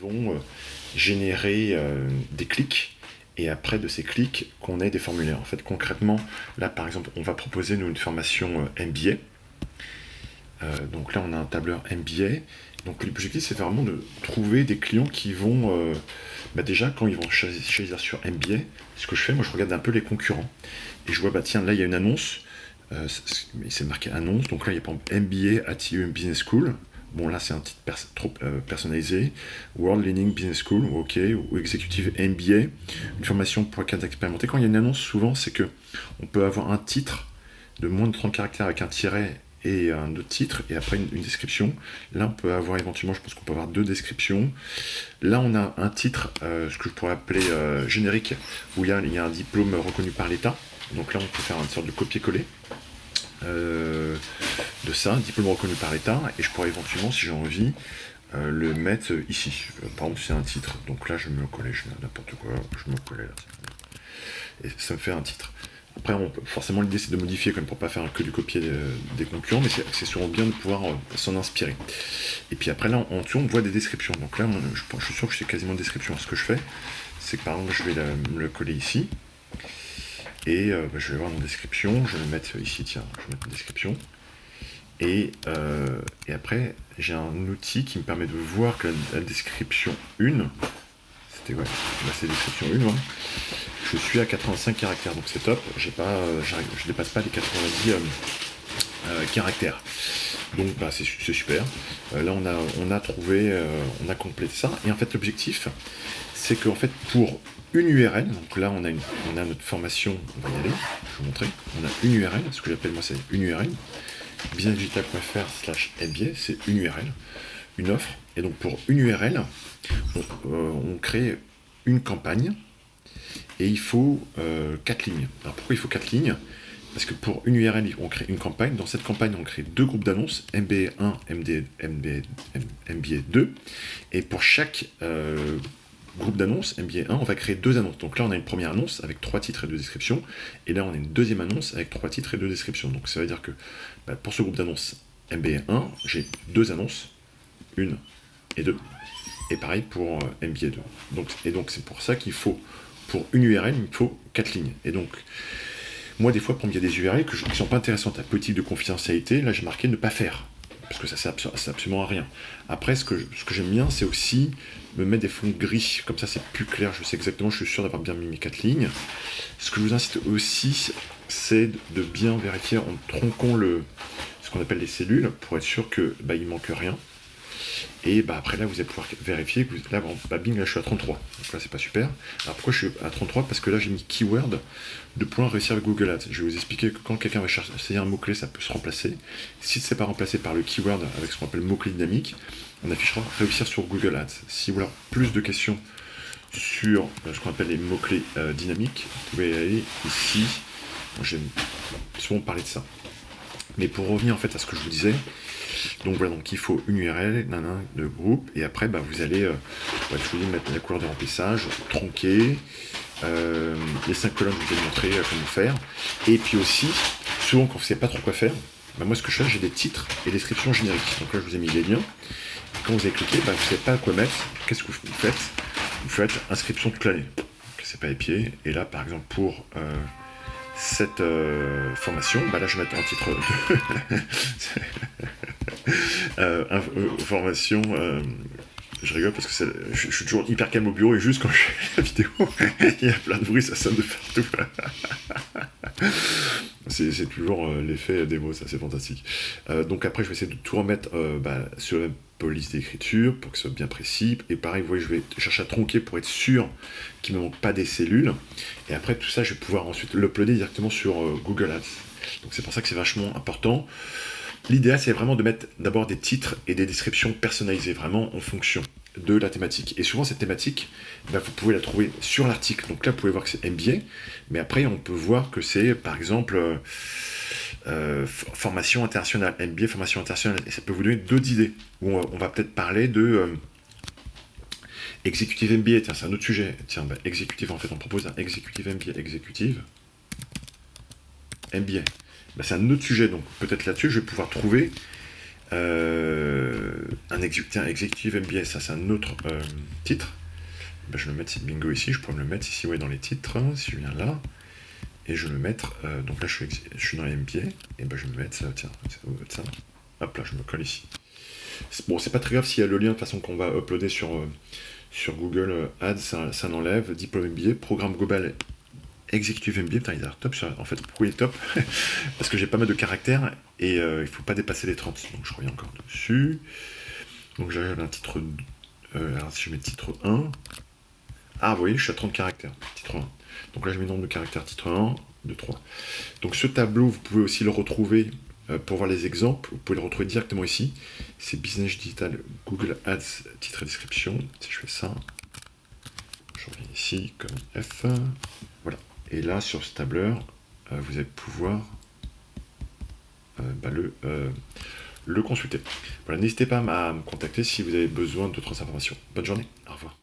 vont générer des clics, et après de ces clics, qu'on ait des formulaires. En fait, concrètement, là par exemple, on va proposer nous une formation MBA. Donc là, on a un tableur MBA. Donc l'objectif, c'est vraiment de trouver des clients qui vont, déjà, quand ils vont choisir sur MBA, ce que je fais, moi, je regarde un peu les concurrents. Et je vois, tiens, là, il y a une annonce. C'est marqué annonce. Donc là, il y a par exemple MBA at IEM Business School. Bon, là, c'est un titre trop personnalisé. World Leading Business School, ok, ou Executive MBA, une formation pour cadres expérimentés. Quand il y a une annonce, souvent, c'est que on peut avoir un titre de moins de 30 caractères avec un tiret et un autre titre, et après une description. Là, on peut avoir éventuellement, je pense qu'on peut avoir 2 descriptions. Là, on a un titre, ce que je pourrais appeler générique, où il y a un diplôme reconnu par l'État. Donc là, on peut faire une sorte de copier-coller de ça, diplôme reconnu par l'État, et je pourrais éventuellement, si j'ai envie, le mettre ici. Par exemple, c'est un titre, donc là, je me collais, je fais n'importe quoi, je me collais là. Et ça me fait un titre. Après, forcément, l'idée, c'est de modifier quand même pour pas faire que du copier des concurrents, mais c'est souvent bien de pouvoir s'en inspirer. Et puis après, là, en dessous, on voit des descriptions. Donc là, je suis sûr que c'est quasiment une description. Ce que je fais, c'est que par exemple, je vais me le coller ici. Et je vais voir une description. Je vais le mettre ici, tiens, je vais mettre une description. Et après, j'ai un outil qui me permet de voir que la description 1, c'était ouais, là c'est description 1, hein. Je suis à 85 caractères, donc c'est top, je dépasse pas les 90 caractères. Donc c'est super. Là on a trouvé, on a complété ça. Et en fait l'objectif, c'est qu'en fait pour une URL, donc là on a notre formation, on va y aller, je vais vous montrer, on a une URL, ce que j'appelle moi c'est une URL, businessdigital.fr/MBA, c'est une URL, une offre. Et donc pour une URL, on crée une campagne, et il faut 4 lignes. Alors pourquoi il faut 4 lignes? Parce que pour une URL, on crée une campagne. Dans cette campagne, on crée 2 groupes d'annonces, MBA1, MBA2. Et pour chaque groupe d'annonces, MBA1, on va créer 2 annonces. Donc là, on a une première annonce avec 3 titres et 2 descriptions. Et là, on a une deuxième annonce avec 3 titres et 2 descriptions. Donc ça veut dire que pour ce groupe d'annonces MBA1, j'ai 2 annonces, 1 et 2. Et pareil pour MBA2. Donc c'est pour ça qu'il faut, pour une URL, il faut 4 lignes. Et donc, moi, des fois, il y a des URL qui ne sont pas intéressantes à politique de confidentialité. Là, j'ai marqué ne pas faire, parce que ça sert absolument à rien. Après, ce que j'aime bien, c'est aussi me mettre des fonds gris. Comme ça, c'est plus clair. Je sais exactement, je suis sûr d'avoir bien mis mes 4 lignes. Ce que je vous incite aussi, c'est de bien vérifier en tronquant ce qu'on appelle les cellules, pour être sûr qu'il ne manque rien. Et après là, vous allez pouvoir vérifier que là, bing, là je suis à 33. Donc là, c'est pas super. Alors pourquoi je suis à 33? Parce que là, j'ai mis keyword de point réussir avec Google Ads. Je vais vous expliquer que quand quelqu'un va essayer un mot-clé, ça peut se remplacer. Si ce n'est pas remplacé par le keyword avec ce qu'on appelle mot-clé dynamique, on affichera réussir sur Google Ads. Si vous voulez plus de questions sur ce qu'on appelle les mots-clés dynamiques, vous pouvez aller ici. J'aime souvent parler de ça. Mais pour revenir en fait à ce que je vous disais, donc voilà, donc il faut une URL, de groupe, et après vous allez, je vous dis mettre la couleur de remplissage, tronquer, les 5 colonnes, je vous ai montré comment faire, et puis aussi, souvent quand vous ne savez pas trop quoi faire, moi ce que je fais, j'ai des titres et descriptions génériques. Donc là je vous ai mis les liens, et quand vous avez cliqué, vous ne savez pas quoi mettre, qu'est-ce que vous faites? Vous faites inscription toute l'année, c'est pas les pieds, et là par exemple pour cette formation, là je vais mettre un titre de formation, je rigole parce que je suis toujours hyper calme au bureau et juste quand je fais la vidéo, il y a plein de bruit, ça sonne de partout. C'est toujours l'effet des mots, ça c'est fantastique. Donc après je vais essayer de tout remettre sur la police d'écriture pour que ce soit bien précis. Et pareil, vous voyez, je vais chercher à tronquer pour être sûr qu'il ne me manque pas des cellules. Et après tout ça, je vais pouvoir ensuite l'uploader directement sur Google Ads. Donc c'est pour ça que c'est vachement important. L'idéal, c'est vraiment de mettre d'abord des titres et des descriptions personnalisées, vraiment en fonction de la thématique. Et souvent, cette thématique, vous pouvez la trouver sur l'article. Donc là, vous pouvez voir que c'est MBA, mais après, on peut voir que c'est, par exemple, formation internationale, MBA, formation internationale. Et ça peut vous donner d'autres idées. Où on va peut-être parler de executive MBA. Tiens, c'est un autre sujet. Tiens, executive, en fait, on propose un executive MBA. Executive MBA. C'est un autre sujet, donc peut-être là-dessus, je vais pouvoir trouver Tiens, Executive MBA, ça c'est un autre titre. Ben, je vais le mettre bingo ici, je pourrais me le mettre ici, ouais, dans les titres, si je viens là. Et je vais le mettre, donc là je suis dans les MBA, et ben je vais me mettre, tiens, ça. Hop là, je me colle ici. Bon, c'est pas très grave s'il y a le lien de toute façon qu'on va uploader sur Google Ads, ça l'enlève. Diplôme MBA, programme global Executive MBA, putain, il a top, en fait, pourquoi il est top? Parce que j'ai pas mal de caractères, et il faut pas dépasser les 30, donc je reviens encore dessus. Donc j'avais un titre, alors si je mets titre 1, ah vous voyez, je suis à 30 caractères, titre 1. Donc là je mets le nombre de caractères, titre 1, 2, 3. Donc ce tableau, vous pouvez aussi le retrouver pour voir les exemples, vous pouvez le retrouver directement ici. C'est Business Digital Google Ads, titre et description. Si je fais ça, je reviens ici comme F. Voilà. Et là, sur ce tableur, vous allez pouvoir le consulter. Voilà, n'hésitez pas à me contacter si vous avez besoin d'autres informations. Bonne journée, au revoir.